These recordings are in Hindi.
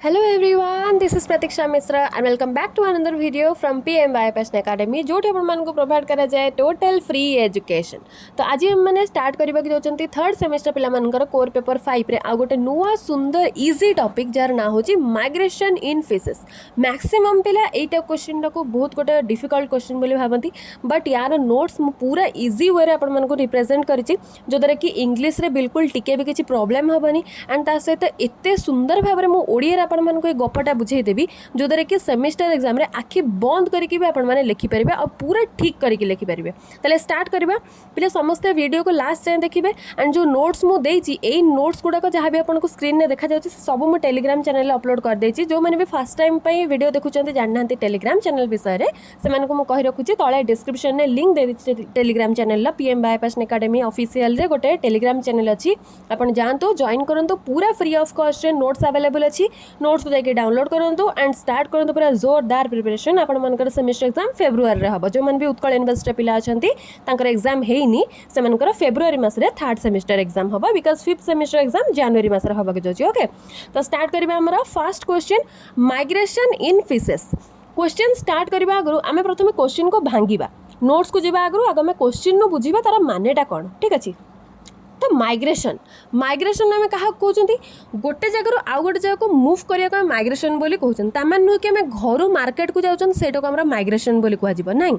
Hello everyone, this is Pratiksha Misra and welcome back to another video from PMY Passion Academy जो आपको प्रोवाइड करा जाए टोटल फ्री एजुकेशन। तो आज मैंने स्टार्ट करने की जाऊँगी थर्ड सेमेस्टर पिलामानकर कोर पेपर 5 रे आ गोटे नुआ सुंदर इजी टॉपिक जार ना हो माइग्रेशन इन फिशेस। मैक्सिमम पिला एटा क्वेश्चन को बहुत गोटे डिफिकल्ट क्वेश्चन बोली भावती, बट यार नोट्स मु पूरा इजी वे आपको रिप्रेजेंट करी जोद्वारा कि इंग्लिश रे बिल्कुल टिके भी किसी प्रॉब्लम हेनी एंड ता सहित एते सुंदर भाव में मु ओडिया आपण मानको ए गपटा बुझेदेवी जोद्वारा कि सेमिस्टर एग्जाम रे आखि बंद करके भी आपण माने लिखि परिबे और पूरा ठीक करके लिखि परिबे। तले स्टार्ट करबा पिले समस्त वीडियो को लास्ट जाए देखिबे एंड जो नोट्स मु देइची एई नोट्स गुडा को जहां भी आपन को स्क्रीन ने देखा जाउची सब मु टेलीग्राम चैनल रे अपलोड कर देइची। जो माने भी फर्स्ट टाइम पई वीडियो देखुचंती जाननांती टेलीग्राम चैनल विषय रे से माने को मु कहि रखुची तळे डिस्क्रिप्शन ने लिंक दे देइची टेलीग्राम चैनल ला PM by passion academy official रे गोटे टेलीग्राम चैनल अछि, आपण जानतो जॉइन करंतो पूरा फ्री ऑफ कॉस्ट रे नोट्स अवेलेबल अछि। नोट्स को जाके डाउनलोड करंतो एंड स्टार्ट करंतो पूरा जोरदार प्रिपरेशन। आपण मानकर सेमेस्टर एग्जाम फेब्रुआरी रे हबो। जो मन भी उत्कल यूनिवर्सिटी पिला अछंती तांकर एग्जाम हेइनी से मानकर फेब्रुआरी मास रे थर्ड सेमेस्टर एग्जाम हबो बिकॉज़ फिफ्थ सेमेस्टर एग्जाम जनवरी मास रे हबो के जोची। ओके, तो स्टार्ट करबा हमरा फर्स्ट क्वेश्चन माइग्रेशन इन फिशेस। क्वेश्चन स्टार्ट करबा आगु आमे प्रथमे क्वेश्चन को भांगीबा, नोट्स को जिबा आगु आमे क्वेश्चन नो बुझीबा तार मानेटा कोन। ठीक अछि, तो माइग्रेशन आम क्या कहते गोटे जगह आउ गोटे जगह को मुव करने माइग्रेशन बोली कहते तामान नुह कि आम घर मार्केट को जाऊँ से माइग्रेशन बोली कह ना।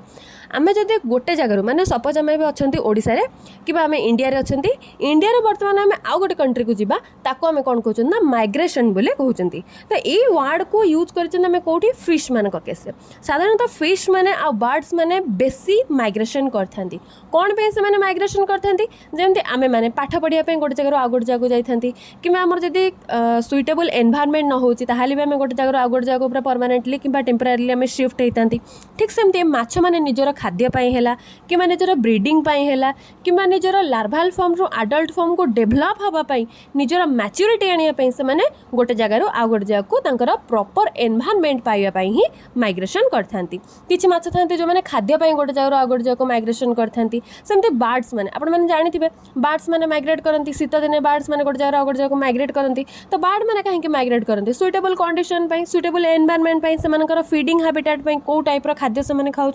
आम जब गोटे जगह माने सपोज आम अच्छा ओडिशा रे कि आम इंडिया रे अच्छा इंडिया रे बर्तमान आम आउ गोटे कंट्री को जावा ताको आम कौन कहते ना माइग्रेशन बोली कहते। तो ये वर्ड को यूज कर कौटी फिश मान केस साधारणतः फिश माने आ बर्ड्स माने बेसी माइग्रेशन करथांती। कौन पे से माने माइग्रेशन करथांती जेमती आमे माने पाठ पढ़ापी गोटे जगह आउ गोटे जगह जाती कि आमर जदि सुइटेबल एनवायरनमेंट न होती ताहले भी आम गोटे जगह आउ गोटे जगह पूरा परमानेंटली कि टेम्परारीली आम शिफ्ट होता। ठीक सेमती माछ मैंने निजर खाद्यपाई है कि निजर ब्रीडिंग है कि निजर लार्भाल फॉर्म रू आडल्ट फॉर्म को डेभलप हाँपाई निजर मैच्योरिटी आने से मैंने गोटे जगार आउ गोटे जगह को तांकर प्रॉपर एनवायरनमेंट पाइबा ही माइग्रेशन करथांती। किछि माछ थांती जो मैंने खाद्यपाई गोटे जगार आउ गोटे जगह माइग्रेशन करथांती। सेमती बर्ड्स मैंने आपण मैंने जानिथिबे बर्ड्स मैंने माइग्रेट करती शीत दिन बर्ड्स मैंने गोटे जगह आउ गोटे जगह माइग्रेट करती। तो बर्ड मैंने कहीं माइग्रेट करती सुइटेबल कंडीशन सुइटेबल एनवायरनमेंट से फीडिंग हैबिटेट कौ टाइप खाद्य से खाऊँ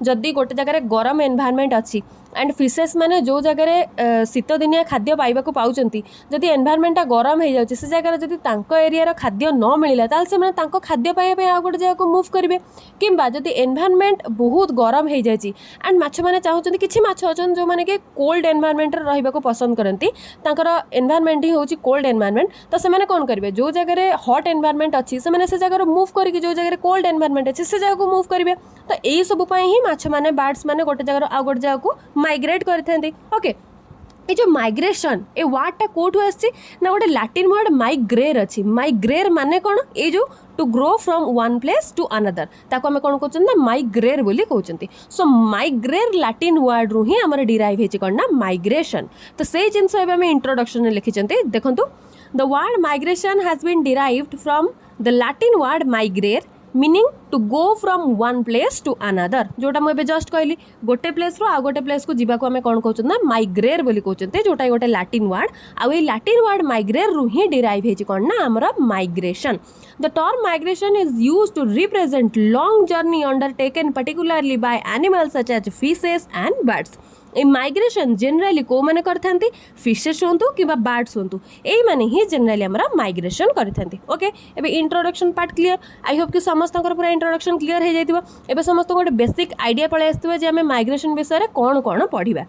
जदि गोटे जगह गरम एनवायरनमेंट अच्छी एंड फिशेस मैंने जो जगह शीत दिनिया खाद्य पाइबा पाँच जदि एनवायरनमेंट गरम हो जाए से जगह जदि एरिया खाद्य न मिलला ताल से खाद्य पाइबा आउ गोटे जगह को मूव करेंगे किंबा जदि एनवायरनमेंट बहुत गरम हो जाए एंड माछ मैंने चाहते किसी माछ अच्छा जो मैंने कि कोल्ड एनवायरनमेंट रहा पसंद करती एनवायरनमेंट ही हूँ कोल्ड एनवायरनमेंट। तो से कौन करेंगे जो जगह हॉट एनवायरनमेंट अच्छी से जगह मूव करके जो जगह कोल्ड एनवायरनमेंट अच्छी से जगह को मूव करेंगे। तो यही सब ही माछ मैंने बर्ड्स मैंने गोटे जगह आउ गोटे जगह को माइग्रेट करते। ओके, ये जो माइग्रेशन ए वर्डटा कौटू आसी ना गोटे लैटिन वर्ड माइग्रेर अच्छी। माइग्रेर माने कौन ये जो to go from one place to another ताको आम कौन कहते ना माइग्रेर बोली कहते। सो माइग्रेर लैटिन वर्ड रू ही आमर डिराइव होती कौन ना माइग्रेशन। तो से जिनस आम इंट्रोडक्शन लिखिंट देखो the word migration has been derived from the Latin word माइग्रेर meaning to go from one place to another. जोटा मुझे जस्ट कहली गोटे प्लेस रू आ गोटे प्लेस को जीवा को आम कौन कहते ना माइग्रेर बोली कहते जोटा गोटे लैटिन वर्ड आउ लैटिन वर्ड माइग्रेर रू ही डिराइव होती कौन ना आमर migration. The term migration is used to represent long journey undertaken particularly by animals such as fishes and birds. ए माइग्रेशन जनरली को मैंने करथांती फिशेस होंतु कि बर्ड्स होंतु एई माने ही जनरली हमरा माइग्रेशन करथांती। ओके, एबे introduction part clear. I hope कि समस्त पूरा इंट्रोडक्शन क्लियर हो जाइतिबो। एबे समस्त गोटे बेसिक आइडिया पळे आस्तिबो जे आमे माइग्रेशन विषय रे कोन कोन पढिबा।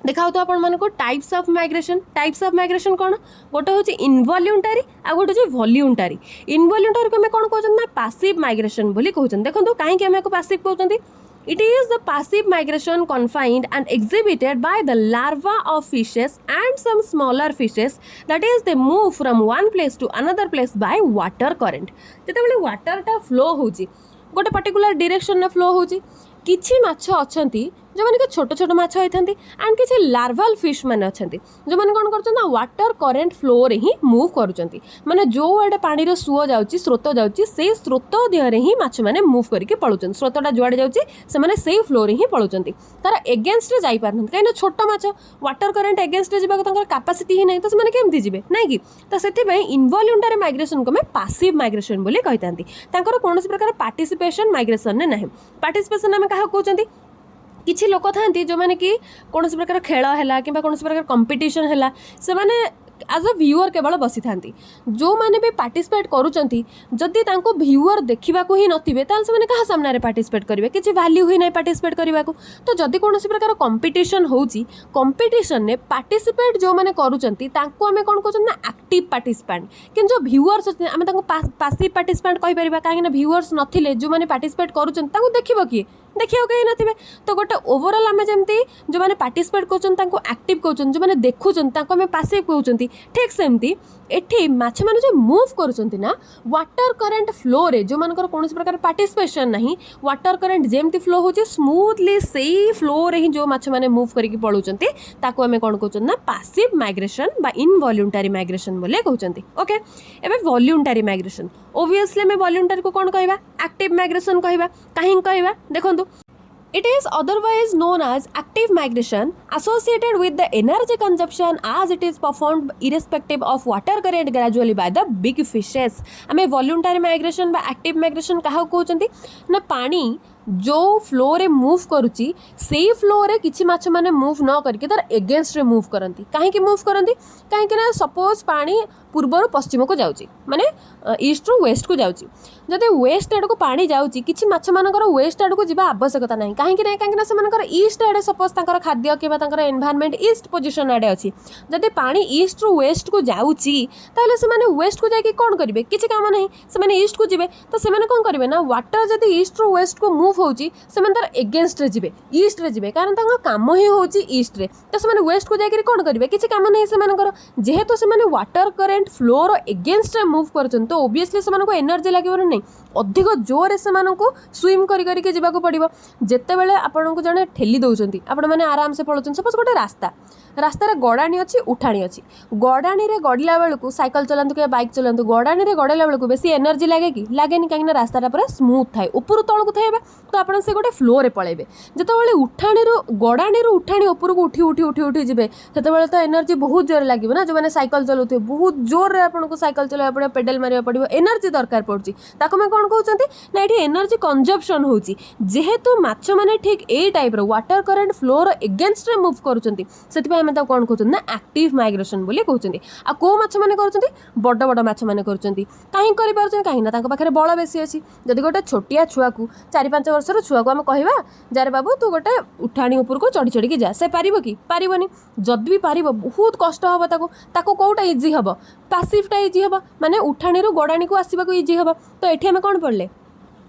देखाओ तो आपण मानको टाइप्स ऑफ माइग्रेशन कौन गोटे हूँ इनवॉल्यूंटरी आ गोटे हूँ वॉल्यूंटरी। इनवॉल्यूंटरी को आम कौन कहते ना पासिव माइग्रेशन बोली कहते। देखो कहीं आम पासिव कहते it is the passive migration confined and exhibited by the larva of fishes and some smaller fishes, that is they move from one place to another place by water current। जेतेबेले वाटर टा फ्लो होची गोटे पर्टिकुलर डायरेक्शन रे फ्लो होची किछि माछ अछंती जो मैंने छोट छोट माछ होती एंड किसी लार्वाल फिश मैंने अच्छा जो मैंने कौन कर वाटर करेन्ट फ्लो रे ही मूव करुँच माने जो आड़े पानी सुओ जाऊँगी स्रोत जाऊँगी से स्रोत देहरे ही माछ मैंने मूव करके पलाउं स्रोतटा जुआड़े जाऊँगी से फ्लो रे ही पलाउं तार एगेन्स्ट जाई पारना कहीं छोट माछ वाटर करेन्ट एगेन्स्ट जावाक कैपेसिटी ही नहीं तो से केमती जी ना कि तो से इनवॉल्यूंटरी माइग्रेशन को मैं पासिव माइग्रेशन बोली कही था कौन प्रकार पार्टिसिपेशन माइग्रेशन नहीं पार्टिसिपेशन आम क्या कहते किसी लोक था जो मैंने कि कौन प्रकार खेल है कि कौन प्रकार कंपिटिशन है से माने एज अ व्यूअर केवल बसी था जो मैंने भी पार्टिसिपेट करुँच जदि व्यूअर देखा ही नथिबे ताल से क्या सामने पार्टिसिपेट करेंगे किसी वैल्यू ही नहीं पार्टिसिपेट करने को तो जदि कौन प्रकार कंपिटिशन होची कंपिटिशन ने पार्टिसिपेट जो मैंने करुँच आम कौन कहते ना एक्टिव पार्टिसिपेंट कि जो व्यूअर्स आम पासिव पार्टिसिपेंट कहीपर कहीं व्यूअर्स नथिले जो मैंने पार्टिसिपेट करुँच देख किए देखिए कहीं नथिबे तो गोटे ओवरऑल आम जमी जो मैंने पार्टिसिपेट कर एक्टिव कहते जो मैंने देखुं आम पासिव कहते ठीक सेमती एठी माछ माने जो मूव करुँच ना वाटर करेन्ट फ्लो रे जो मानकर कौन प्रकार पार्टिसिपेशन नहीं वाटर करेन्ट जेमती फ्लो होची स्मूथली से फ्लो रे ही जो माछ माने मूव करके पलाउंट ताको आमे कौन कहते ना पासिव माइग्रेशन बा इनवॉल्यूंटरी माइग्रेशन बोले कहते ओके एबे वॉल्यूंटरी माइग्रेशन ओबियसली आम वॉल्यूंटरी को कौन कहवा एक्टिव माइग्रेशन कहवा कहीं कहवा देखो It is otherwise known as active migration associated with the energy consumption as it is performed irrespective of water current gradually by the big fishes. आमे voluntary migration बा active migration कहा कहते ना पानी जो फ्लो रे मूव करुच्ची से फ्लो रे किछि माछ माने मूव न करके तार एगेन्स्ट रे मूव करती कहीं मूव करती कहीं ना सपोज पानी पूर्वर पश्चिम को जाऊँगी माने ईस्ट रु वेस्ट को जाऊँगी जदि वेस्ट आड़ को पानी जाऊँगी किछि माछ मानकर वेस्ट आड़ को जीवा आवश्यकता नहीं कहीं से ईस्ट आड़े सपोज तांकर खाद्य कि एनवायरनमेंट ईस्ट पोजिशन आड़े अच्छी जदि पानी ईस्ट रु वेस्ट को जाऊँगी ताहले से माने वेस्ट को जाके कौन करेंगे किछि काम नहीं से ईस्ट को जीवे तो से कौन करेंगे ना वाटर जदि ईस्ट रु वेस्ट को मूव होची से तार एगेन्स्ट रे जीवे ईस्ट रे जीवे कारण तांका काम ही होची ईस्ट रे तो से वेस्ट को जाके कौन करेंगे किछि काम नहीं से जेहेतु से वाटर करेन्ट फ्लो रो एगेन्स्ट रे मूव करछन तो ओबियसली से एनर्जी लागिबो नहीं अधिक जोर से स्विम करके जावाक पड़ो जिते बड़े आपन को जड़े ठेली दौरान आपण मैंने आराम से पलाउं सपोज गोटे रास्तार गड़ाणी अच्छी उठाणी अच्छी गड़ाणी रे गड़ला बेलू साइकिल चलातु कि बाइक चलातु गड़ाणी रे गड़ला बेलू बेसी एनर्जी लगे कि लगे कहीं रास्ता पूरा स्मूथ थाए ऊपर तौक थाए तो आप गोटे फ्लो रे पलैबे जिते उठाणी गड़ाणी उठाणी ऊपर को उठी उठी उठी उठी जी से तो एनर्जी बहुत जोर लगे ना जो मैंने साइकिल चलाते बहुत जोर आपको साइकिल चलाया पड़ो पेडल मारे पड़ो एनर्जी दरकार पड़ुची ताको मैं कौन कहते ना ये एनर्जी कंजप्शन होची जेहेतु माछ माने ठीक ए टाइप रो वाटर करेन्ट फ्लो रो एगेन्स्ट रे मूव करूछंती सेति आम कौन कहते ना एक्टिव माइग्रेशन बोली कहते आ को माछ माने करछंती बड़ बड़ माछ माने करछंती काहे करि पारछन काहे ना तांको पाखरे बळ बेसी अछि जदि गोटे छोटिया छुआ को 4-5 वर्षर छुआ को आम कहवा जार बाबू तू गोटे उठाणी ऊपर को चढ़ी चढ़ी जा से पारिबो कि पारिबोनी जदि भी पारिबो बहुत कष्ट हबो ताको कोउटा इजी हबो पैसिवटा इजी हबो माने उठाणी रो गडाणी को आसीबा को इजी हबो तो एठी आम कोन पड़ले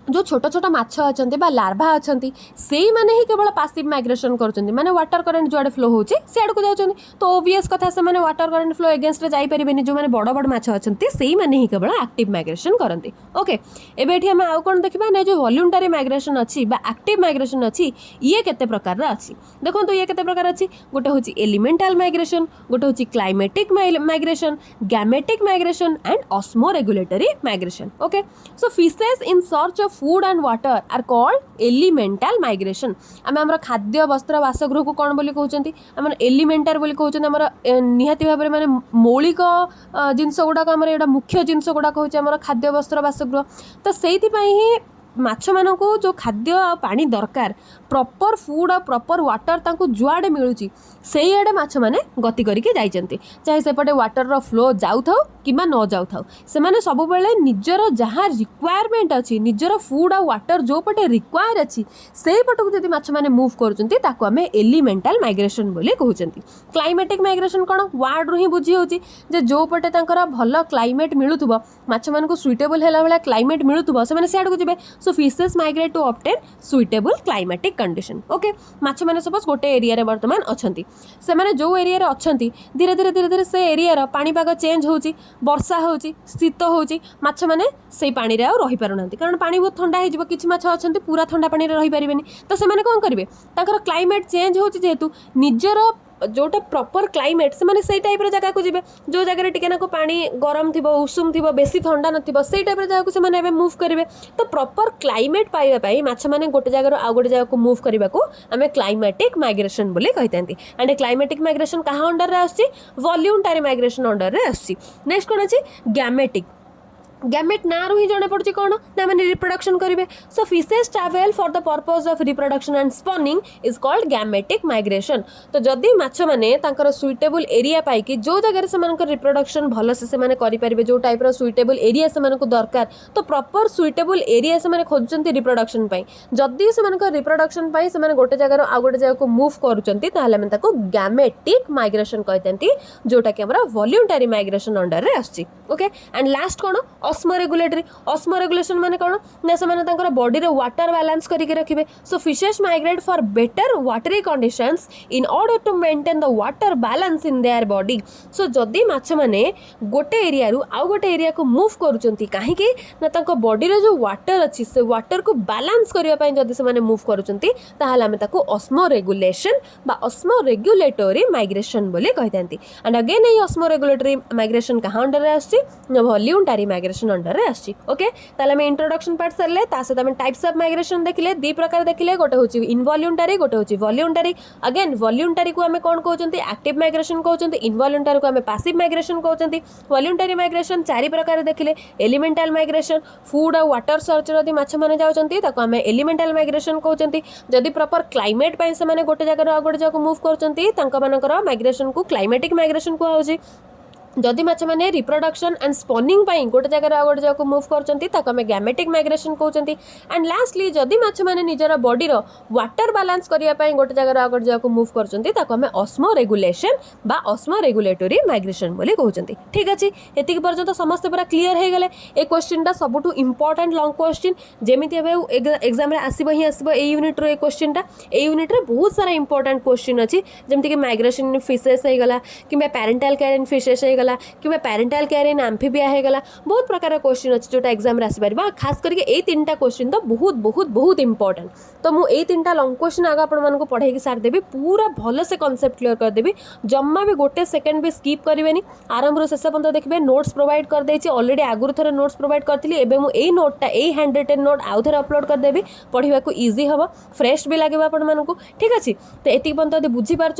जो छोट छोट माछ अच्छा लार्भा अच्छा से मैंने ही केवल पासिव माइग्रेशन करुँच माने वाटर करेन्ट जो आड़े फ्लो होची से आड़ को जाउछन तो ओबियस कथा से माने वाटर करेन्ट फ्लो एगेन्स्ट जाई परिबेनी जो माने बड़ बड़ माछ अच्छा से मैंने ही केवल एक्टिव माइग्रेशन करती ओके एबे एठी हम आउ कोन देखबा ना जो वॉल्यूंटरी माइग्रेशन अच्छी बा एक्टिव माइग्रेशन अच्छी ये केते प्रकार अच्छी देखो तो ये केते प्रकार अच्छी गोटे होची एलिमेंटल माइग्रेशन गोटे होची climatic migration gametic migration and osmoregulatory migration okay so fishes in search of food and water are called elemental migration आम आम खाद्य वस्त्र बासगृह को कौन बोली कहते आम एलिमेंटार बोली कहते आम निहाती भाव में मौलिक जिनस गुड़ाक आम एटा मुख्य जिनस गुड़ाक हूँ आम खाद्य वस्त्र बासगृह तो से ही माछ मानक जो खाद्य आ पानी दरकार प्रॉपर फूड आ प्रॉपर वाटर तांको जुआड़े मिलूची से आड़े माछ माने गति करके जाइचंती चाहे सेपटे वाटर रो फ्लो जाऊ थाउ किबा न जाऊ थाउ से माने सब बेले निजर जहाँ रिक्वायरमेंट अछि निजर फूड आ वाटर जो पटे रिक्वायर अछि से पटको जदि माछ माने मूव करचंती ताको हमें एलिमेंटल माइग्रेशन बोले कहउचंती क्लाइमेटिक माइग्रेशन कोन वार्ड रो ही बुझी होची जे जो पटे तांकर भलो क्लाइमेट मिलुथबो माछ मानको सुइटेबल हैला वाला क्लाइमेट मिलुथबो से माने से आडको जिबे so fishes migrate to obtain suitable climatic condition okay माछ माने सपोज गोटे एरिया रे वर्तमान अछंती से माने जो एरिया रे अछंती धीरे धीरे से एरिया रो पानी पाग चेंज होची ବର୍ଷା ହେଉଛି ଶୀତ ହେଉଛି ମାଛମାନେ ସେଇ ପାଣିରେ ଆଉ ରହିପାରୁନାହାନ୍ତି କାରଣ ପାଣି ବହୁତ ଥଣ୍ଡା ହେଇଯିବ କିଛି ମାଛ ଅଛନ୍ତି ପୁରା ଥଣ୍ଡା ପାଣିରେ ରହିପାରିବେନି ତ ସେମାନେ କ'ଣ କରିବେ ତାଙ୍କର କ୍ଲାଇମେଟ୍ ଚେଞ୍ଜ ହେଉଛି ଯେହେତୁ ନିଜର जोटा प्रॉपर क्लाइमेट से से टाइप जगह को जीवे जो जगह टिके ना पानी गरम थी उषुम थी बेसी ठंडा नथिबो से टाइप जगह को से मूव करेंगे तो प्रॉपर क्लाइमेट पाइबा माछ मैंने गोटे जगह आउ गोटे जगह को मूव करने को आम क्लाइमेटिक माइग्रेशन बोली कही एंड क्लाइमेटिक माइग्रेशन क्या अंडर रे आछि वॉल्यूंटरी माइग्रेशन अंडर रे आछि नेक्स्ट कौन अच्छी गैमेटिक गैमेट ना रू ही जଣା पड़ुछि कौन ना मैंने रिप्रोडक्शन करेंगे so fishes travel for the purpose of reproduction and spawning is called gametic migration तो जदि माछ मैंने तांकर सुइटेबल एरिया पाइकी जो जगह से रिप्रोडक्शन भल से करेंगे जो टाइप सुइटेबल एरिया से दरकार तो प्रॉपर सुइटेबल एरिया से खोजुंट रिप्रोडक्शन जदि से रिप्रोडक्शन से गोटे जगह आउ गोटे जगह को मूव करें गैमेटिक माइग्रेशन कहते जोटा कि वॉल्यूंटरी माइग्रेशन अंडर रे आछि ओके एंड लास्ट कौन ऑस्मो रेगुलेशन माने कौन ना से बॉडी रे वाटर बैलेंस करके रखिए so fishes migrate for better watery conditions in order to maintain the water balance in their body so जदि माछ माने गोटे एरिया रु आउ गोटे एरिया को मूव करूचंती काहे कि ना ताको बॉडी रे जो वाटर अछि से वाटर को बैलेंस करिया पई जदि से माने मूव करूचंती ताहाले हम ताको ऑस्मो रेगुलेशन बा ऑस्मो रेगुलेटरी माइग्रेशन बोले कहतांती एंड अगेन ये ऑस्मो रेगुलेटरी माइग्रेशन कहाँ अंडर रे आछि वॉल्यूंटरी माइग्रेशन अंडर रे आछि ओके ताले में इंट्रोडक्शन पार्ट सरले ता से हम टाइप्स ऑफ माइग्रेशन देखिले दी प्रकार देखिले गोटे होची इनवॉल्यूंटरी गोटे होची वॉल्यूंटरी अगेन वॉल्यूंटरी को हमें कोन कहउचंती एक्टिव माइग्रेशन कहउचंती इनवॉल्यूंटरी को हमें पैसिव माइग्रेशन कहउचंती वॉल्यूंटरी माइग्रेशन चारि प्रकार देखिले एलिमेंटल माइग्रेशन फूड और वाटर सर्च जदि माछ माने जाउचंती ताको हमें एलिमेंटल माइग्रेशन कहउचंती जदि प्रॉपर क्लाइमेट पई से माने गोटे जगह गोटे जगह मूव करचंती तांका मानकर माइग्रेशन को क्लाइमेटिक माइग्रेशन को होची जदि माछ मैंने रिप्रोडक्शन एंड स्पॉनिंग गोटे जगह आउ गोटे जगह को मूव कर गैमेटिक माइग्रेशन कहते एंड लास्टली जदि माछ मैंने निजर बॉडी वाटर बैलेंस करने गोटे जगह आउ गोटे जगह को मूव कर ऑस्मो रेगुलेशन बा ऑस्मो रेगुलेटरी माइग्रेशन बोली कहते ठीक अच्छे ये पर्यंत समस्त पूरा क्लीयर हो गले ए क्वेश्चन टा सबुठु important long question जमीती exam आसब he आसब a unit row A question टा ए यूनिट रे बहुत सारा इंपोर्टेंट क्वेश्चन अच्छी जमीक माइग्रेशन इन फिशेस हो गला कि पेरेंटल केयर इन फिशेस हो गला कि पेरेंटल केयर इन एम्फीबिया हो गला बहुत प्रकार क्वेश्चन अच्छे जोटा एग्जाम रे आसीपर खास करके ए तीनटा क्वेश्चन तो बहुत बहुत बहुत इंपोर्टेंट तो मुझे तीनटा लॉन्ग क्वेश्चन आगे आपको पढ़ाई सारदेवी पूरा भल से कॉन्सेप्ट क्लियर करदेवी जम्मा भी गोटे सेकेंड भी स्किप करेंगे आरंभ शेष पर्यंत देखिए नोट्स प्रोवाइड कर देछि ऑलरेडी आगुरी थोड़े नोट्स प्रोवाइड करी एवं मुझे नोटा यही हैंड रिटेन नोट आउ थे अपलोड करदेवी पढ़ा इजी हम फ्रेश भी लगे आपको ठीक अच्छे तो ये पर्यंत यदि बुझीपार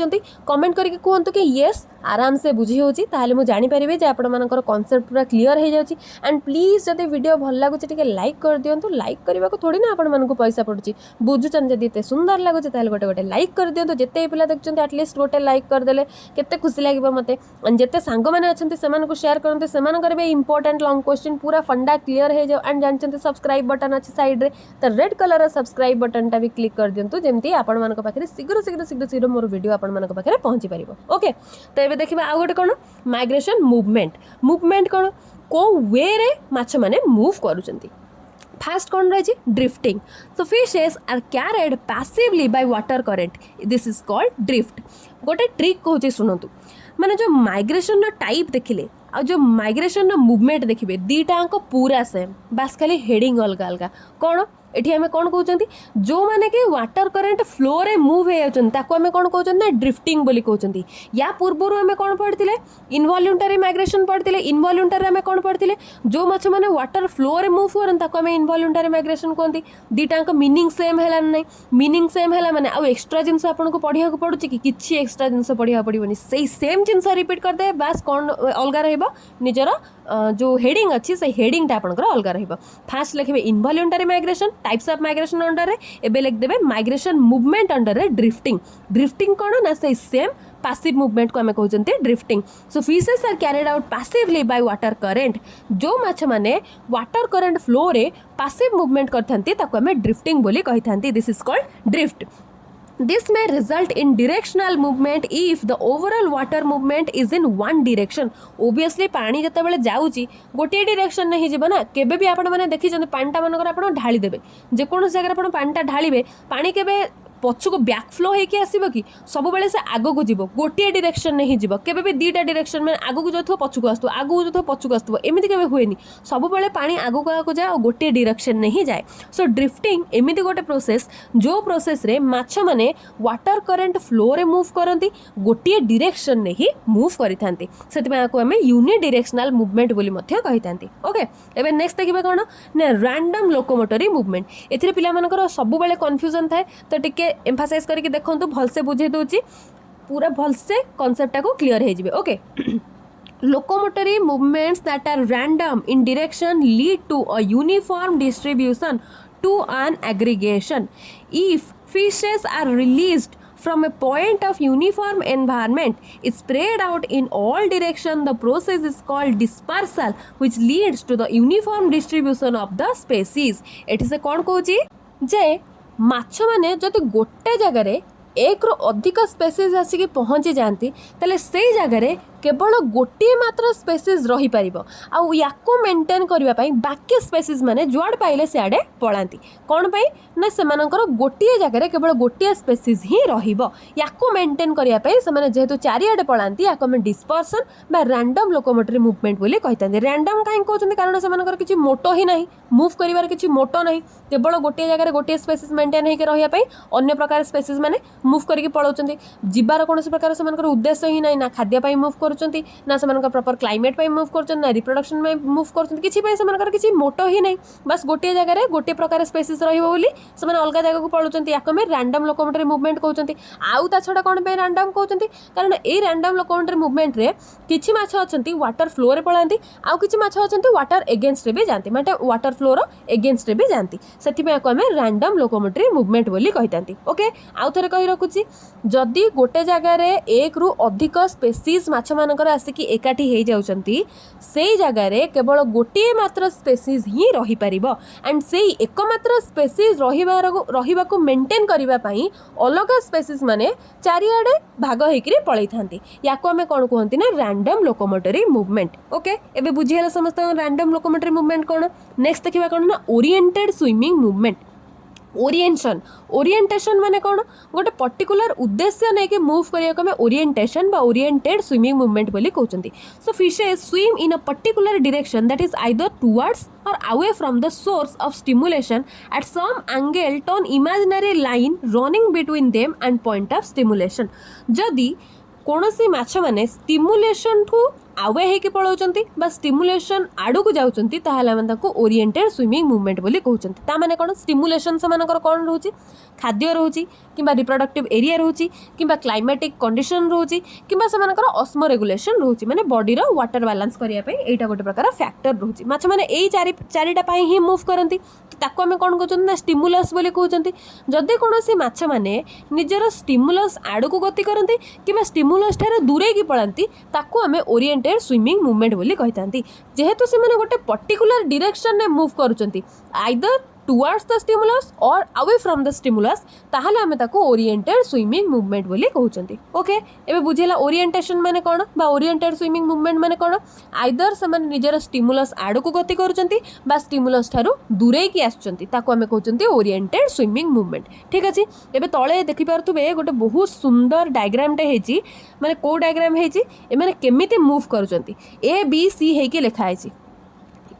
कमेंट करके कहतु कि येस आराम से बुझी होची ताहले मु जानी परिबे जे आपण मानकर कांसेप्ट पूरा क्लियर हो जाउची एंड प्लीज जदि वीडियो भल लागुची टिके लाइक कर दियंतु लाइक करबा को थोड़ी ना आपण मानकु पैसा पडुची बुझुचन जदि एते सुंदर लागुची ताहले गोटे गोटे लाइक कर दियंतु जेते पिला देखचंती एटलीस्ट गोटे लाइक कर देले केते खुशी लागिबो मते एंड जेते सांग माने अछंती सेमान को शेयर करंते सेमान करबे इंपोर्टेंट लॉन्ग क्वेश्चन पूरा फंडा क्लियर हो जाओ एंड जानचंती सब्सक्राइब बटन अछि साइड रे त रेड कलर रे सब्सक्राइब बटन टा भी क्लिक कर दियंतु जेमती आपण मानक पाखरे शीघ्र मोर वीडियो आपण मानक पाखरे पहुंची परिबो ओके तो एबे देखिबा आ गोटे कोन माइग्रेशन मूवमेंट कौन को वे रे माछ माने मूव करूचंती फास्ट कौन रही drifting so fishes are carried passively by water current this is called drift गोटे ट्रिक कहूँ शुणु माने जो माइग्रेशन टाइप देखिले आ जो माइग्रेशन मूवमेंट देखिए दीटा पूरा सेम बास खाली हेडिंग अलग अलग कौन एठी हमें कौन कहते जो माने कि वाटर करेंट फ्लो रे मूव हो जाए कौन कहते ना ड्रिफ्टिंग बोली कहते या पूर्वर आम कौन पढ़ते इनवॉल्यूंटरी माइग्रेशन पढ़ते इनवॉल्यूंटरी आम कौन पढ़ते जो माछ मैंने वाटर फ्लो रे मूव करते इनवॉल्यूंटरी माइग्रेशन कहते दीटा मीनिंग सेम है ना मीनिंग सेम है मैंने आउ एक्सट्रा जिनस आपको पढ़ा पड़ुची कि किसी एक्सट्रा जिनस पढ़ा पड़ोनी से सेम जिनस रिपीट करदे बास कौन अलग रजर जो हेडिंग अच्छी से हेडिंग टा आपनकर अलग रहिबो फास्ट लिखिबे involuntary migration types of migration under रे एबे लिख देबे माइग्रेशन मूवमेंट अंडर रे ड्रिफ्टिंग कोन ना से सेम पैसिव मूवमेंट को हमें कहते drifting so fishes are carried out passively by water current जो माछ माने वाटर करेंट फ्लो रे पैसिव मूवमेंट करथांती ताको हमें ड्रिफ्टिंग बोली कहिथांती this is called drift This may result in directional movement if the overall water movement is in one direction. Obviously पानी जतबेले जाउची गोटे डायरेक्शन नहीं जीव ना केबे भी आपण माने देखि जने पानीटा मनकर आपण ढाली देबे जे कोन जगह आपण पानीटा ढालिबे पानी केबे पछुको बैक फ्लो होइके आसीबो कि सब बेले से आगो को जीवो गोटे डायरेक्शन नहीं जीवो केबे भी दीटा डायरेक्शन में आगो को जाथो पछुको आस्तो आगो को जाथो पछुको आस्तो एमिति केबे हुएनी सब बेले पानी आगो को जाए और गोटे डायरेक्शन नहीं जाए सो ड्रिफ्टिंग एमिति गोटे प्रोसेस जो प्रोसेस रे माछ माने वाटर करंट फ्लो रे मूव करंती गोटे डायरेक्शन ने ही मूव करिथांती सेति को हमें यूनिडायरेक्शनल मूवमेंट बोली मध्य कहिथांती ओके एबे नेक्स्ट देखिबा कोन ना रैंडम लोकोमोटरी मूवमेंट एथिरे पिला मानकर सब बेले कंफ्यूजन थाए तो टिके एम्फासाइज करके देखंतु भलसे बुझे दोची पूरा भलसे कांसेप्ट को क्लियर हे जिवे okay locomotory movements that are random in direction lead to a uniform distribution to an aggregation if fishes are released from a point of uniform environment is spread out in all direction the process is called dispersal which leads to the uniform distribution of the species एठी से कोन कहूची जे माछ माने जदि गोटे जगह रे एक रो अधिक स्पेसीज आसिक पहुँची जाती तेल से जगह केवल गोटे मात्र स्पेसीज रही पारिबो आउ याको मेंटेन करने बाकी स्पेसीज माने जुआड़ पाइले सियाड़े पलांती कौन पाई ना सेमानकर गोटे जगह केवल गोटे स्पेसीज ही रहिबो याको मेंटेन करने से जेहेतु चारिआडे पलांती याको आम डिस्पर्सन बा रैंडम लोकोमोटरी मूवमेंट बोली कहिथांती रैंडम कहीं कहते कारण सेमानकर किछि मोटो ही नहीं मूव करिवार किछि मोटो नहीं केवल गोटे जगह गोटे स्पेसीज मेंटेन होकर रहिया अन्य प्रकार स्पेसीज माने मूव करके पलाउछंती जीवार कौन प्रकार सेमानकर उद्देश्य ही नहीं ना खाद्य मूव करुछंती ना सेमानकर प्रॉपर क्लाइमेट पे मूव करछन ना रिप्रोडक्शन में मूव करछन किछि पे सेमानकर किछि मोटो ही नहीं बस गोटे जगह रे गोटे प्रकार स्पेसीज रहिबो बोली सेमान अलग जगह को पळुछंती याको में रैंडम लोकोमोटरी मूवमेंट कहउछंती आउ ता छडा कोन पे रैंडम कहउछंती कारण ए रैंडम लोकोमोटरी मूवमेंट रे किछि माछ अछंती वाटर फ्लो रे पळांती आउ किछि माछ अछंती वाटर एगेंस्ट रे भी जानती माने वाटर फ्लो रो एगेंस्ट रे भी जानती सेति पे याको में रैंडम लोकोमोटरी मूवमेंट बोली कहितांती ओके आउ थरे कहि रखुची जदि गोटे जगह रे एक रु अधिक स्पेसीज माछ मानकर आसिकी एकाठी हे जाउछंती सेई जगह रे केवल गोटे मात्र स्पेसीज ही रही परिबो एंड सेई एकमात्र स्पेसीज रहिबा को मेंटेन करिबा पई अलग स्पेसीज माने चारिआडे भाग हेकरी पळै थांती याको हमें कोन कहंती ना रैंडम लोकोमोटरी मूवमेंट ओके एबे बुझियला समस्त रैंडम लोकोमोटरी मूवमेंट कोन नेक्स्ट देखिबा कोन ना ओरिएंटेड स्विमिंग मूवमेंट ओरिएंटेशन माने कौन गोटे पर्टिकुलर उद्देश्य नहीं कि मूव करिया में ओरिएंटेशन बा ओरिएंटेड स्विमिंग मूवमेंट बोली कहउछंती so fishes swim in a particular direction that is either towards or away from the source of stimulation at some angle to an imaginary line running between them and point of stimulation जदि कौनसी माछ माने स्टिमुलेशन को आवे हेकि पळौचंती बा स्टिमुलेशन आडू को जाउचंती ताहाले हम ताको ओरिएंटेड स्विमिंग मूवमेंट बोली कहउचंती ता माने कोन स्टिमुलेशन से मानकर कोन रहउची खाद्य रहउची किबा रिप्रोडक्टिव एरिया रहउची किबा क्लाइमेटिक कंडीशन रहउची किबा से मानकर ऑस्मो रेगुलेशन रहउची माने बॉडी रो वाटर बैलेंस करिया पे एटा गोटे प्रकार फैक्टर रहउची माछ माने एई चारिटा पाई ही मूव करंती ताको हम कोन कहउचंती ना स्टिमुलस बोली कहउचंती जदि कोनोसी माछ माने निजर स्टिमुलस आडू को गति करंती किबा स्टिमुलस ठारे दूरे की पळंती ताको हम ओरिएंटेड स्विमिंग मूवमेंट बोली कहितांती जेहेतु से माने गोटे पर्टिकुलर डायरेक्शन ने मूव करूचंती either towards the stimulus or away from the stimulus ताहाले हमें ताको ओरिएंटेड स्विमिंग मूवमेंट बोली कहउचंती ओके एबे बुझिला ओरिएंटेशन माने कोन बा ओरिएंटेड स्विमिंग मूवमेंट माने कोन आइदर से माने निजर स्टिमुलस आडू को गति करूचंती बा स्टिमुलस ठारू दूरे की आछुचंती ताको हमें कहउचंती ओरिएंटेड स्विमिंग मूवमेंट ठीक अछि एबे तळे देखि पारथुबे गोटे बहुत सुंदर डायग्राम टे हेची माने को डायग्राम हेची ए माने केमिति मूव करूचंती ए बी सी हेकी लिखा हेची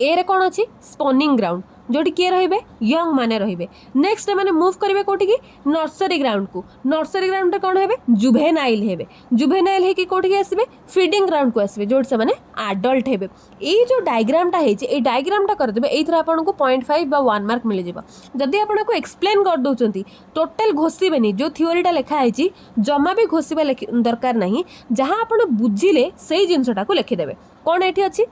ए रे कोन अछि स्पॉनिंग ग्राउंड जोटी किए रहिबे यंग माने रहिबे नेक्स्ट माने मूव करिवे कोठी की नर्सरी ग्राउंड को नर्सरी ग्राउंड रे कोन हेबे जुवेनाइल हेबे जुवेनाइल हे की कोठी की आसीबे फीडिंग ग्राउंड को आसीबे जोट से माने एडल्ट हेबे एई जो डायग्राम टा हेची ए डायग्राम टा कर देबे एथरा आपन को 0.5 बा 1 मार्क मिल जेबा जदी आपन को एक्सप्लेन कर दोचंती टोटल घोसीबेनी जो थ्योरी टा लिखा हेची जम्मा भी घोसीबा दरकार नहीं जहां आपन बुझिले सेही जिंसटा को लिखि देबे कोन एठी अछि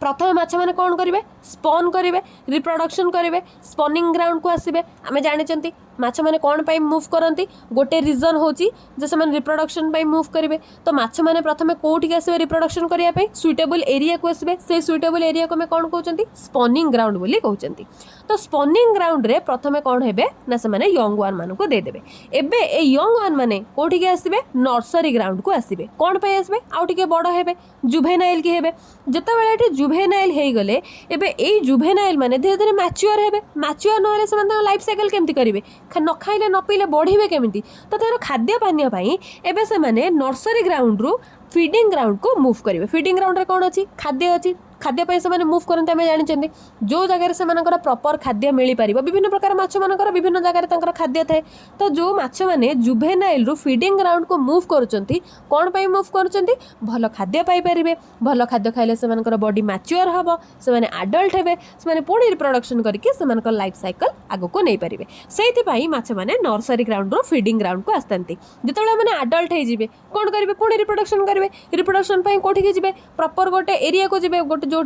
प्रथम माछ माने कौन करेंगे स्पॉन करेंगे रिप्रोडक्शन करेंगे स्पॉनिंग ग्राउंड को आसबे आम जानते माछ माने कौन पाई मूव करती गोटे रिजन होची जे से रिप्रोडक्शन पाई मूव करेंगे तो माछ माने प्रथमे कोठी आसबे रिप्रोडक्शन करिया पे सुइटेबल एरिया को आसबे से सुइटेबल एरिया को हमें कौन कहउचंती स्पॉनिंग ग्राउंड बोली कहउचंती तो स्पॉनिंग ग्राउंड रे प्रथमे कौन हेबे ना से माने यंग वन मान को दे देबे एबे ए यंग वन माने कोठी के आसबे नर्सरी ग्राउंड को आसबे कौन पाई आसबे आउ टिके बड़ हेबे जुवेनाइल की हेबे जते बेले एठी जुवेनाइल हे गले एबे ए जुवेनाइल माने धीरे धीरे मैच्योर हेबे मैच्योर न होले से लाइफ साइकिल केमती करिवे न खाइले न पीले बढ़े केमिति तो तार खाद्य पानीय एबे से माने नर्सरी ग्राउंड रु फीडिंग ग्राउंड को मूव करेंगे। फीडिंग ग्राउंड रे कौन अच्छी खाद्य अच्छी खाद्य से मूव करते आम जानते जो जगह से प्रॉपर खाद्य मिल पार विभिन्न प्रकार माछ मानकर विभिन्न जगह खाद्य थाए तो जो माछ मैंने जुवेनाइल रु फीडिंग ग्राउंड को मूव करुँच कौन पर मूव करुँच भल खाद्य पाइपर भल खाद्य खाइले से बॉडी मैच्योर हम से आडल्ट हे से पुणी रिप्रोडक्शन करके लाइफ साइकिल आगो को नहीं पारे से माछ मैंने नर्सरी ग्राउंड रु फीडिंग ग्राउंड को आसता जो मैंने आडल्ट हो कौन करेंगे पुणी रिप्रोडक्शन करेंगे रिप्रोडक्शन कौटिकी जी प्रॉपर गोटे एरिया को जी गोटे जो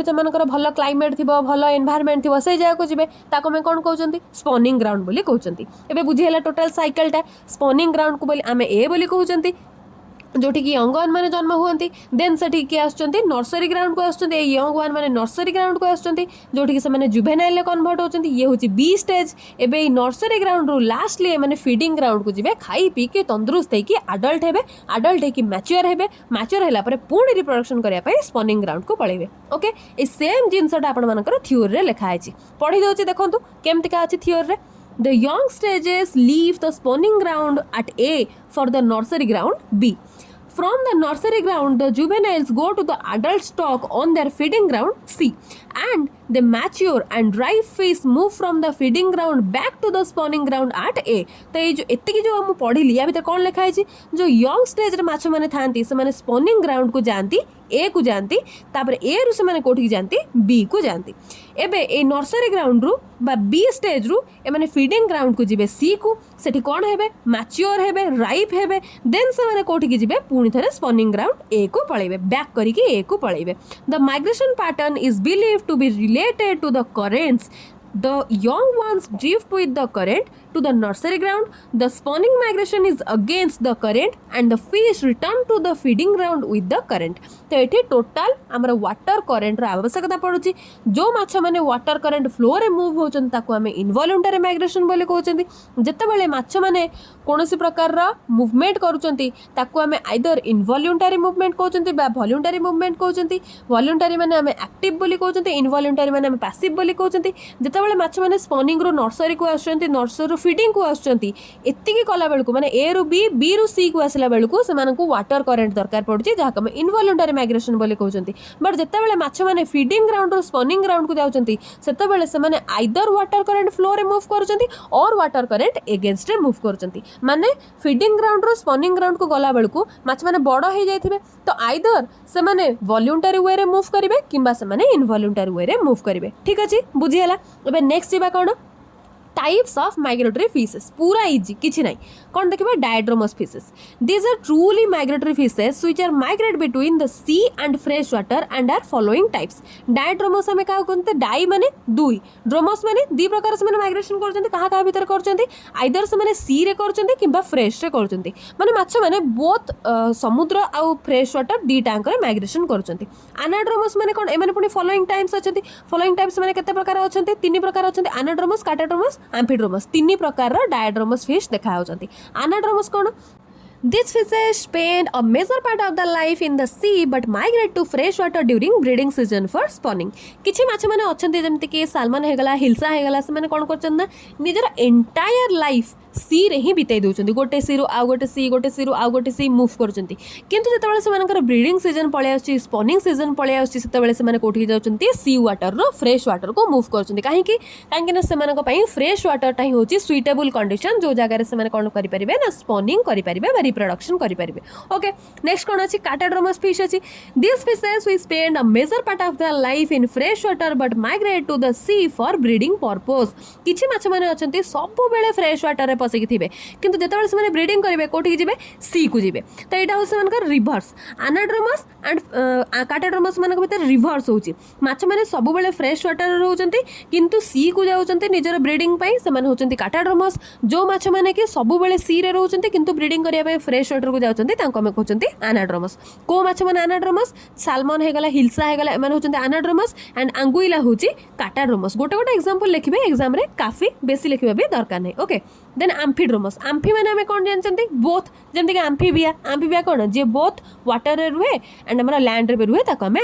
भल क्लाइमेट थी भल एनवायरमेंट थी से जगह को जी ताको कौन कहते स्पॉनिंग ग्राउंड बोली कहते एबे बुझीगला टोटल साइकिलटा स्पॉनिंग ग्राउंड को बोली आम ए बोली कहते जोटि कि यंग वन मैंने जन्म हुए देन से किए नर्सरी ग्राउंड को आसुँच यंग वन मैंने नर्सरी ग्राउंड को आसुँच जोटि कि से जुवेनाइल कन्वर्ट होती ये हूँ बी स्टेज एबे नर्सरी ग्राउंड रु लास्टली मैंने फीडिंग ग्राउंड को जी खाई पी के तंदुरुस्त होगी आडल्ट हे आडल्ट होगी मैच्योर हे मैच्योर है पुणी रिप्रोडक्शन करने स्पॉनिंग ग्राउंड को पलैबे ओके ये सेम जिनसटा आपण थ्योरी रे लिखाई पढ़ी दूसरी देखो केमतिका अच्छी थ्योरी रे The young stages leave the spawning ground at A for the nursery ground B. From the nursery ground, the juveniles go to the adult stock on their feeding ground C. And they mature and ripe fish move from the feeding ground back to the spawning ground at A. तो ये जो इतनी जो हम पढ़ी लिया भीतर कौन लिखा है जो यंग स्टेज रे माछ माने थांती से माने स्पॉनिंग ग्राउंड को जानती ए को जानती तापर ए रु से माने कोठी जानती बी को जानती एबे ए नर्सरी ग्राउंड रु बा बी स्टेज रु ए माने फीडिंग ग्राउंड को जिबे सी को सेठी कोन हेबे मैच्योर हेबे राइप हेबे देन से माने कोठी जिबे पुणी थरे स्पॉनिंग ग्राउंड ए को पळेबे बैक करिके ए को पळेबे the migration pattern is believed to be related to the currents the young ones drift with the current to the nursery ground the spawning migration is against the current and the fish return to the feeding ground with the current तो ये टोटाल आमर वाटर करेन्ट आवश्यकता पड़ुची जो माछ माने वाटर करेन्ट फ्लो रे मूव होचन ताको आमे इनवॉल्युंटरी माइग्रेशन बोले कहउचंती जेतेबेले माछ माने कोनोसी प्रकार रा मूवमेंट करूचंती ताको आमे आइदर इनवॉल्युंटरी मूवमेंट कहउचंती बा वॉलंटरी मूवमेंट कहउचंती वॉलंटरी माने आमे एक्टिव बोली कहउचंती इनवॉल्युंटरी माने आमे पैसिव बोली कहउचंती जेतेबेले माछ माने स्पॉनिंग रो नर्सरी को आसुचंती नर्सरी रो फीडिंग को आसुचंती एत्तिकी कला बेलकु माने ए रो बी रो सी को आसला बेलकु से मानकु वाटर करेन्ट दरकार पड़ुची जहा कमे इनवॉल्युंटरी माइग्रेशन बोले कहउचंती बट जेतेबेले माछ माने फीडिंग ग्राउंड रो स्पॉनिंग ग्राउंड को जाउचंती सेतेबेले से माने आइदर वाटर करेंट फ्लो रे मूव करूचंती और वाटर करेंट एगेंस्ट रे मूव करूचंती माने फीडिंग ग्राउंड रो स्पॉनिंग ग्राउंड को गला बेलकु माछ माने बड़ हे जाइथिबे तो आइदर से माने वॉलंटरी वे रे मूव करिवे किंबा से माने इनवॉलंटरी वे रे मूव करिवे ठीक अछि बुझियला एबे नेक्स्ट जेबा कोन टाइप्स ऑफ माइग्रेटरी फिशेस पूरा इजी किछि नाही कौन देखिबा diadromous fishes these are truly migratory fishes which are migrate between the sea and fresh water and are following types diadromous हमें का कहते डाई माने दुई ड्रोमस माने दी प्रकार से माने माइग्रेशन करचंती कहा कहा भीतर करचंती आइदर से माने सी रे करचंती किबा फ्रेश रे करचंती माने माछ माने बोथ समुद्र आ फ्रेश वाटर दी टांक रे माइग्रेशन करचंती अनाड्रोमस माने कोन ए माने पुनी फॉलोइंग टाइप्स अछंती फॉलोइंग टाइप्स माने केते प्रकार अछंती तीन प्रकार अछंती अनाड्रोमस काटाड्रोमस एम्फिड्रोमस तीन प्रकार डायड्रोमस फिश देखा होचंती अनाड्रोमस कोन These fishes spend a major part of their life in the sea but migrate to fresh water during breeding season for spawning. किछि माछ माने अछंती जेमति कि सालमन हेगला हिल्सा हेगला से माने कोन करचन ना निजर एंटायर लाइफ सी रे ही बिताई दउचंती गोटे सी रु आ गोटे सी रु आ गोटे सी मूव करचंती किंतु जेतेबेले से मानकर ब्रीडिंग सीजन पळे आछि स्पॉनिंग सीजन पळे आछि सेतेबेले से माने कोठी जाउचंती सी वाटर रो फ्रेश वाटर को मूव करचंती काहेकि ना से मानक पई फ्रेश वाटर टाइ होची सुइटेबल कंडीशन जो जगह रे से माने कोन करि परिबे ना स्पॉनिंग करि परिबे बा रिप्रोडक्शन करि परिबे ओके नेक्स्ट कोन अछि काटाड्रोमस फिश अछि this fishes we spend a major part of their life in fresh water but migrate to the sea for breeding purpose किछि माछ माने अछंती सब बेले फ्रेश वाटर रे पसिक थिबे किंतु जेतेबेले से माने ब्रीडिंग करिवे कोठी जिबे सी को जिबे तो एटा हो सेमानकर रिवर्स अनाड्रोमस एंड काटाड्रोमस मानक भीतर रिवर्स होची माछ माने सब बेले फ्रेश वाटर रहउचंती किंतु सी को जाउचंती निजर ब्रीडिंग पई से माने होचंती काटाड्रोमस जो माछ माने कि सब बेले सी रे रहउचंती किंतु ब्रीडिंग करिया पई फ्रेश वाटर को जाउचंती तांको हम कहउचंती अनाड्रोमस को माछ माने अनाड्रोमस सालमन हेगला हिल्सा हेगला माने होचंती अनाड्रोमस एंड अंगुइला होची काटाड्रोमस गोटे गोटे एग्जांपल लिखिबे एग्जाम रे काफी बेसी लिखिबा भी दरकार नै ओके देन आम्फिड्रोमस आम्फी मैंने आम कौन जानते बोथ जमीक आम्फिबिया कौन जे बोथ वाटर रुहे एंड आम लैंड रे रुहे ताको आम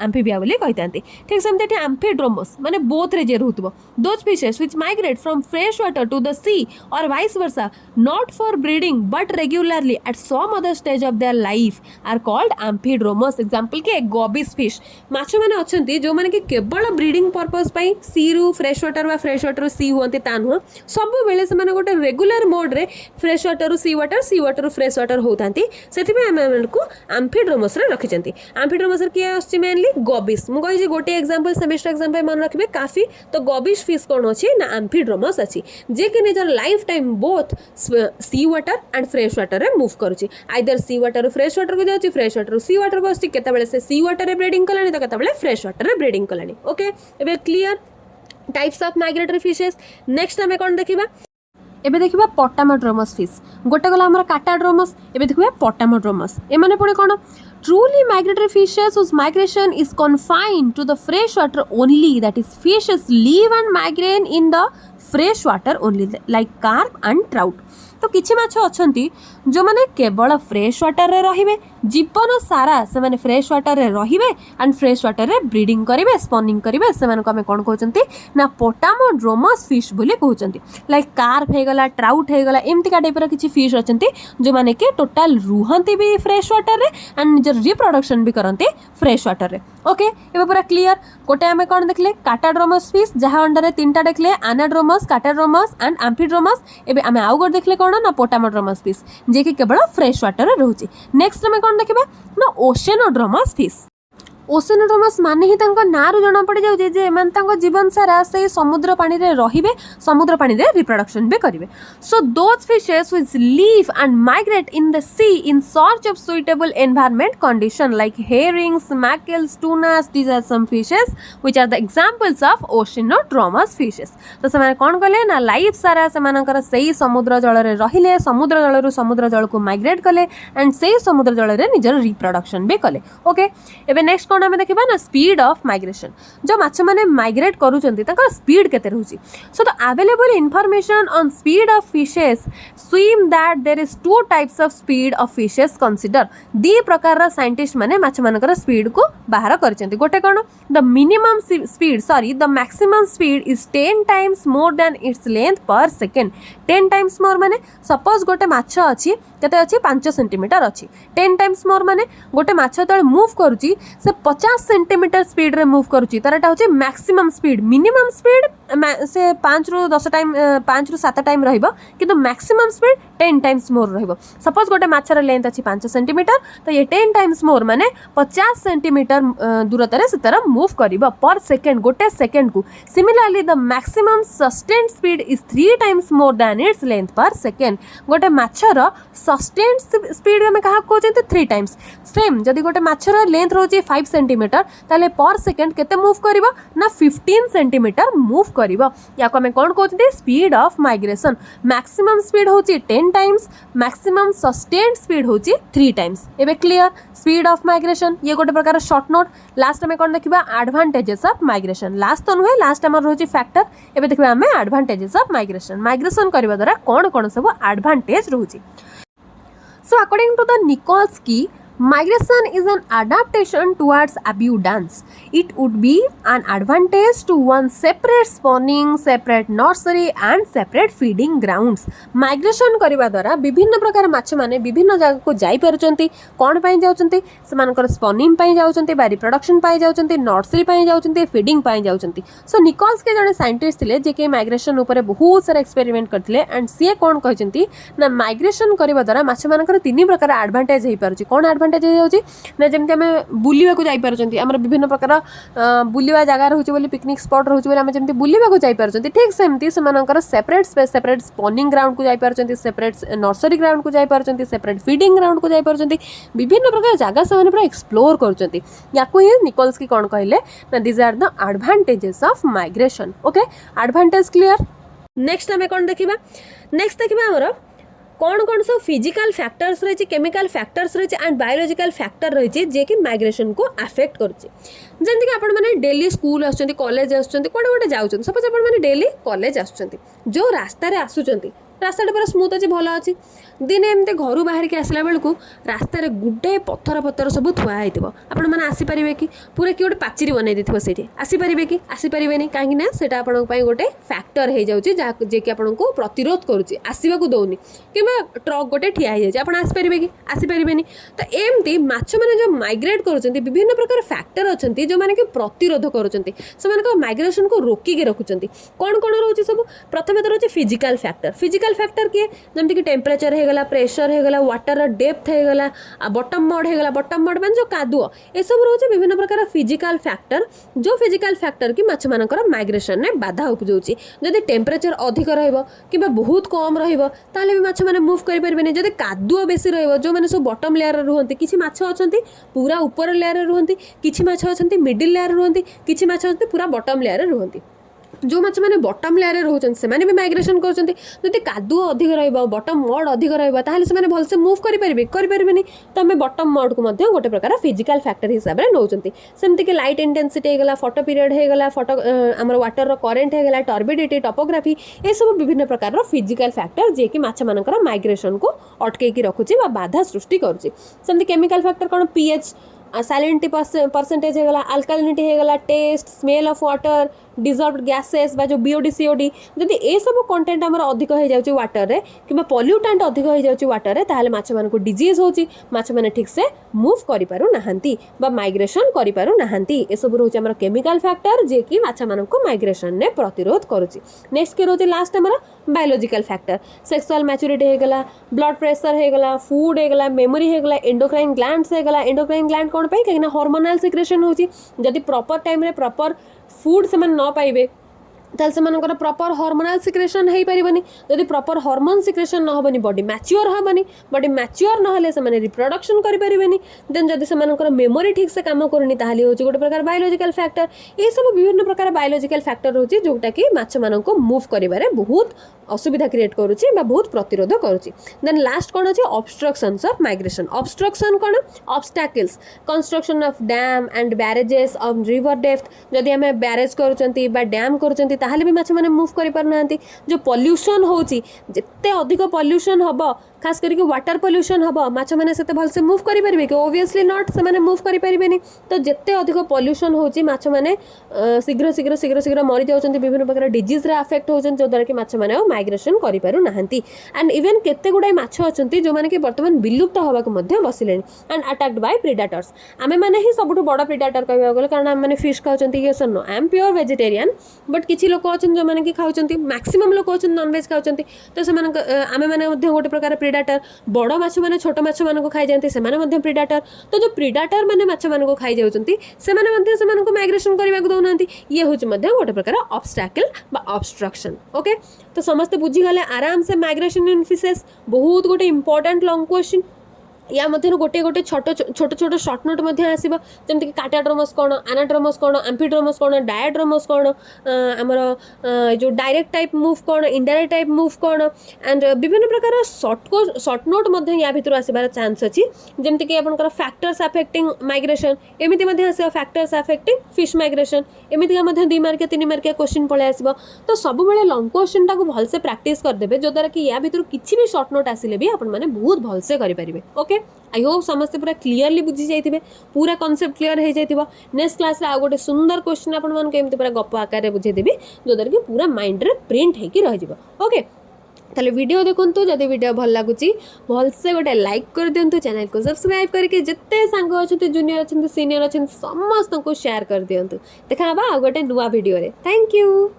आम्फिबिया बोली कही ठीक सेमती आम्फिड्रोमस माने बोथ रे जे रुथबो those fishes which migrate from fresh water to the sea or vice versa not for breeding but regularly at some other stage of their life are called amphidromous example के गॉबिस फिश माछ माने अछंती जो माने कि केवल ब्रीडिंग पर्पस पई सी रु फ्रेश वाटर वा फ्रेश वाटर सी होंती ता नुह सब बेले से माने गोटे रेगुलर मोड रे फ्रेश वाटर रू सी वाटर फ्रेश वाटर होतांती सेथिबे हम को आम्फिड्रोमस रे रखिचंती आम्फिड्रोमस रे किया आछि मेनली गॉबिस मु कहि जे गोटे एग्जांपल सेमेस्टर एग्जांपल मन रखबे काफी तो गॉबिस फिश कोन अछि ना आम्फिड्रोमस अछि जे कि निजर life time both sea water and fresh water रे मूव करूची either sea water fresh water को जाउची फ्रेश वाटर सी वाटर को आछि केता बेले से सी वाटर रे ब्रीडिंग कलानी तो केता बेले फ्रेश वाटर रे ब्रीडिंग कलानी ओके एबे clear types of migratory fishes next हमें कौन देखिबा एबे देखिबा पोटामोड्रोमस फिश गोटे गला हमर काटाड्रोमस एबे देखिबा पोटामोड्रोमस ए माने पुणी कोन truly migratory fishes whose migration is confined to the fresh water only that is fishes live and migrate in the fresh water only like carp and trout तो किछि माछ अछंती जो माने केवल फ्रेश वाटर रे रहिबे जीवन सारा से माने फ्रेश वाटर रे रहिबे एंड फ्रेश वाटर रे ब्रीडिंग करिवे स्पॉनिंग करिवे से माने को हमें कोन कहउचंती ना पोटामोड्रोमस फिश बोली कहउचंती लाइक कार्प हे गला ट्राउट हे गला एमती का टाइप रा किछि फिश अछंती जो माने के टोटल रुहंती भी फ्रेश वाटर रे एंड निजर रिप्रोडक्शन भी करंती फ्रेश वाटर रे ओके एबे पूरा क्लियर गोटे हमें कोन देखले काटाड्रोमस फिश जहा अंडर रे तीनटा देखले एनाड्रोमस काटाड्रोमस एंड आम्फिड्रोमस एबे हमें आउ गोटे देखले कोन ना पोटामोड्रोमस फिश जे कि केवल फ्रेश वाटर रे रहउची नेक्स्ट हमें कोन देखबा ना ओशेनोड्रोमस फिश ओशेनोड्रोमस माने ही तांको नारु जणा पड़ जाउ जे एमान तांको जीवन सारा से समुद्र पानी रे रहिबे समुद्र पानी रे रिप्रोडक्शन भी करिवे so those fishes which live and migrate in the sea in search of suitable environment condition like herrings mackerels tunas these are some fishes which are the examples of oceanodromous fishes तो से माने कोन कले ना लाइफ सारा से मानकर सेही समुद्र जल रे रहिले समुद्र जल रु समुद्र जल को माइग्रेट कले एंड सेही समुद्र जल रे निजर रिप्रोडक्शन भी कले ओके एबे नेक्स्ट कोन हमें देखिबा ना स्पीड ऑफ माइग्रेशन जो माछ माने माइग्रेट करूचंती ताकर स्पीड केते रहउची so the available information on speed of fishes swim that there is two types of speed of fishes consider दी प्रकार रा साइंटिस्ट माने माछ मानकर स्पीड को बाहर करचंती गोटे कोन the minimum speed sorry the maximum speed is 10 times more than its length per second 10 times more माने सपोज गोटे माछ अछि केते अछि 5 सेंटीमीटर अछि 10 टाइम्स मोर माने गोटे माछ तळे मूव करूची से 50 सेंटीमीटर स्पीड रे मूव करूची तरटा होची मैक्सिमम स्पीड मिनिमम स्पीड से 5 रु 10 टाइम 5 रु 7 टाइम रहइबो किंतु मैक्सिमम स्पीड 10 टाइम्स मोर रहइबो सपोज गोटे माछर लेंथ अछि 5 सेंटीमीटर तो ये 10 टाइम्स मोर माने 50 सेंटीमीटर दूरता रे सेतर मूव करिबो पर सेकंड गोटे सेकंड को similarly the maximum sustained speed is 3 times more than its length per second गोटे माछर सस्टेन्ड स्पीड में कहा कहते 3 टाइम्स सेम जदि गोटे माछर लेंथ रोचे 5 सेंटीमीटर ताले पर सेकंड केते मूव करिवो ना 15 सेंटीमीटर मूव करिवो या को हमें कोन कहते speed of migration maximum speed होची 10 टाइम्स मैक्सिमम सस्टेन्ड स्पीड होची 3 टाइम्स एबे क्लियर स्पीड ऑफ माइग्रेशन ये गोटे प्रकार शॉर्ट नोट लास्ट में कोन देखिबा एडवांटेजेस ऑफ माइग्रेशन लास्ट तो नुहे लास्ट हमर रोची फैक्टर एबे देखिबा हमें एडवांटेजेस ऑफ माइग्रेशन करबा द्वारा कोन कोन सब एडवांटेज रहउची so according to the Nikolsky migration is an adaptation towards abundance. It would be an advantage to one separate spawning, separate nursery and separate feeding grounds. Migration करिबा द्वारा विभिन्न प्रकार माछ माने विभिन्न जगह को जाई परचंती कोन पई जाउचंती समानकर स्पॉनिंग पई जाउचंती बा रिप्रोडक्शन पई जाउचंती नर्सरी पई जाउचंती फीडिंग पई जाउचंती सो निकोल्स के जने साइंटिस्ट थिले जे के माइग्रेशन ऊपर बहुत सारा एक्सपेरिमेंट करथिले एंड सी कोन कहचंती ना माइग्रेशन करिबा द्वारा माछ मानकर तीन प्रकार एडवांटेज हे परची कोन एडवांटेज होची ना जेमते हमें बुलिबा को जाई परचंती हमर विभिन्न प्रकार बुलिबा जगह रहउची बोली पिकनिक स्पॉट रहउची बोली हम जेमते बुलिबा को जाई परचंती ठीक सेमती समानकर separate space separate spawning ground को जाई परचंती सेपरेट नर्सरी ग्राउंड को जाई परचंती सेपरेट फीडिंग ग्राउंड को जाई परचंती विभिन्न प्रकार जगह से माने पूरा एक्सप्लोर करचंती याकू ही निकोल्स की कोन कहले ना this are the advantages of migration okay advantage clear next हमें कोन देखिबा नेक्स्ट देखिबा हमर कौन कौन सब फिजिकल फैक्टर्स रही केमिकल फैक्टर्स रही एंड बायोलॉजिकल फैक्टर रही जे कि माइग्रेशन को अफेक्ट करुच्चे जमीक आपण मैंने डेली स्कूल आसुच्च कॉलेज आसुच्च कोड़े गोटे जाऊँ सपोज आपण मैंने डेली कॉलेज आसुच्च जो रास्तार आसुच्च रास्ता पूरा स्मूथ अच्छे भल अच्छी दिने एमती घर बाहर के आसला बेलू रास्त गुड्डे पत्थर पत्थर सब थुआई आपण मैंने आसीपारे कि पूरा किए गोटे पाचेरी बनई दी से आसीपारे कि आसीपारे कहीं से गोटे फैक्टर हो जाए जे कि आपको प्रतिरोध करुच्ची आसवाक दौनी कि ट्रक गोटे ठिया हो जाए आप आसीपारे कि आसीपारे तो एमती माछ मैंने जो माइग्रेट कर विभिन्न प्रकार फैक्टर अच्छा जो मैंने कि प्रतिरोध कर माइग्रेशन को रोकिक रखुच्च कौन कौन रोचे सब प्रथम तो रोचे फिजिकल फैक्टर फिजिकल फैक्टर किए जमीक टेम्परेचर होगला प्रेशर होगला वाटर डेप्थ होगला बटम मड होगला बटम मड मान जो कादुओ ये सब रोचे विभिन्न प्रकार फिजिकल फैक्टर जो फिजिकल फैक्टर कि माछ मानकर माइग्रेशन में बाधा उपजाऊँगी जदि टेम्परेचर अधिक कि बहुत कम रहा भी माछ मैंने मुव करें जब कादुओ बेसी रो मैंने सब बटम लेयर रुहति किसी माछ अच्छा पूरा ऊपर लेयर रुहति किसी माछ अच्छा मिडिल लेयर रुहति किसी माछ अच्छा पूरा बटम लेयर रुहति जो माछ मैंने बटम लेयर रोचन से भी माइग्रेशन कर कादुओ अधिक रटम मड अधिक रहा भलसे मुव करें तो आम बटम मड को गोटे प्रकार फिजिकल फैक्टर हिसाब से नौ सेमती कि लाइट इंटेंसिटी होगला फोटो पीरियड होगला फोटो आम वाटर करेन्ट होगला टर्बिडिटी टपोग्राफी ये सब विभिन्न प्रकार फिजिकल फैक्टर जे कि माछ मानकर माइग्रेशन को अटकई रखुच्छी बाधा सृष्टि करुच्ची केमिकल फैक्टर कौन पीएच सैलिनिटी परसेंटेज होगला अल्कालिनिटी होगला taste smell of water dissolved gases जो बीओडी सीओडी जदि ए सब कंटेंट आमर अधिक हो जाए वाटर रे कि पॉल्यूटेंट अधिक हो जाए वाटर रे ताले माछ मान को डिजीज होची माछ माने ठीक से मूव करि पारु नाहंती बा माइग्रेशन करि पारु नाहंती ए सब रोचे हमर केमिकल फैक्टर जे कि माछ मान को माइग्रेशन ने प्रतिरोध करूची नेक्स्ट के रोचे लास्ट हमर बायोलॉजिकल फैक्टर सेक्सुअल मैच्योरिटी होगला ब्लड प्रेशर होगला फूड होगला मेमोरी होगला एंडोक्राइन ग्लैंड्स होगला एंडोक्राइन ग्लैंड कौन पाई कहीं हार्मोनल सिक्रेशन होची जदि प्रॉपर टाइम रे प्रॉपर फूड से न पाइबे ताल से प्रॉपर हार्मोनल सिक्रेशन हो पारबनी जदि प्रॉपर हार्मोन सिक्रेशन न होबनी बॉडी मैच्योर होबनी बॉडी मैच्योर न से रिप्रोडक्शन करें देन जदि से मेमोरी ठीक से काम करनी ताहले होची गोटे प्रकार बायोलॉजिकल फैक्टर ये सब विभिन्न प्रकार बायोलॉजिकल फैक्टर होची जोटा कि माछ मानक मूव करिबारे बहुत असुविधा क्रिएट करुच्ची बहुत प्रतिरोध करुच्ची देन लास्ट कौन अच्छे ऑब्स्ट्रक्शंस ऑफ माइग्रेशन ऑब्स्ट्रक्शन कौन obstacles construction of dam and barrages of river depth जदि आम बैरेज करुँच डैम करुँच ताहले भी माछ माने मूव करि पार नांती जो पॉल्यूशन होची जिते अधिक पॉल्यूशन हबो खास करके वाटर पॉल्यूशन हबो माछ माने सेते भलसे मूव करि परिबे कि ऑब्वियसली नॉट से माने मूव करि परिबेनी तो जिते अधिक पॉल्यूशन होची माछ माने शीघ्र शीघ्र शीघ्र शीघ्र मरि जाउछन्ती विभिन्न प्रकार डिजीज रे अफेक्ट होछन जो द्वारा कि माछ माने माइग्रेशन करि पारु नाहंती एंड इवन केते गुडा माछ अछन्ती जो माने कि वर्तमान विलुप्त होबा को मध्ये बसिलेनी एंड अटैक्ड बाय प्रेडेटर्स आमे माने ही सबुठु बड़ प्रेडेटर कहबा गेल कारण आमे माने फिश खाउछन्ती yes no I am pure vegetarian but किछि लोक अछन जो माने कि खाउछन्ती मैक्सिमम लोक अछन नॉन वेज खाउछन्ती तो से माने आमे माने मध्ये गोटे प्रकार प्रेडेटर बड़ माछ माने छोट माछ मान को खाई जाते से माने प्रेडेटर तो जो प्रेडेटर माने माछ मान को खाई जाउछन्ती से माने माइग्रेशन करबा को दउनांती ये होची मध्ये गोटे प्रकार ऑब्स्टैकल बा ऑब्स्ट्रक्शन ओके तो समस्त बुझी गले आराम से माइग्रेशन इन फिशेस बहुत गोटे इंपोर्टेंट लॉन्ग क्वेश्चन या मध्य गोटे गोटे छोट छोट छोट शॉर्ट नोट आसो जमीक काटाड्रोमस कौन एनाड्रोमस कौन एम्फिड्रोमस कौन डायड्रोमस कौन आमर जो डायरेक्ट टाइप मूव कौन इनडायरेक्ट टाइप मूव कौन एंड विभिन्न प्रकार शॉर्ट नोट या भितर आसबार चान्स अच्छी जमीक आपंकर फैक्टर्स अफेक्टिंग माइग्रेशन एमती आस फैक्टर्स अफेक्टिंग फिश माइग्रेशन एमती 2 मार्किया 3 मार्किया क्वेश्चन पलि आस तो सब लंग क्वेश्चन टाक भलसे प्रैक्टिस करदे जो द्वारा कि या भितर किसी भी शॉर्ट नोट आसिले भी आपण मैंने बहुत भलसे करेंगे ओके आई होप समस्ते पूरा क्लीयरली बुझी जाइए पूरा कॉन्सेप्ट क्लीयर हो जाइए नेक्स्ट क्लास रे आ गोटे सुंदर क्वेश्चन आपण मानक एमती पूरा गप आकार बुझेदेवी जो द्वारा कि पूरा माइंड रे प्रिंट होकर रही ओके ताले वीडियो देखंतु जदि वीडियो भल लागुची भलसे गोटे लाइक कर दियंतु चैनल को सब्सक्राइब करके जिते सांग अछंती जूनियर अछंती सीनियर अछंती समस्त को शेयर कर दियंतु देखा बा आ गोटे नुवा वीडियो रे थैंक यू।